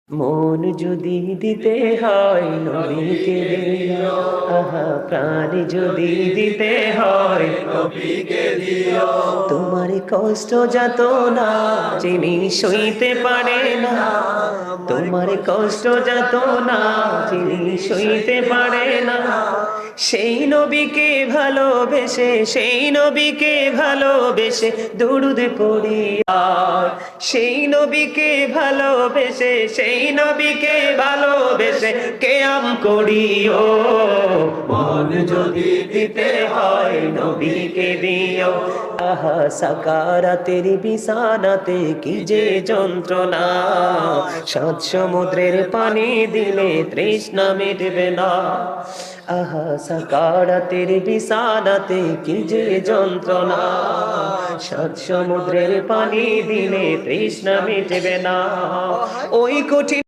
মন যদি দিতে হয় নবীকে দিও, আহা প্রাণ যদি দিতে হয় নবীকে দিও। তোমার কষ্ট যত না যিনি সইতে পারে না, তোমার কষ্ট যত না যিনি সইতে পারে না, সেই নবীকে ভালোবেসে, সেই নবীকে ভালোবেসে দরুদ পড়ি আর সেই নবীকে ভালোবেসে, সেই নবীকে ভালোবেসে কেয়াম করিও। মন যদি দিতে হয় নবীকে দিও, আহা সাকারাতের বিছানাতে কি যে যন্ত্রণা, সাত সমুদ্রের পানি দিলে তৃষ্ণা মিটবে না। আহা সাকারাতের বিছানাতে কি যে যন্ত্রণা, সাত সমুদ্রের পানি দিলে তৃষ্ণা মিটবে না। ওই কঠিন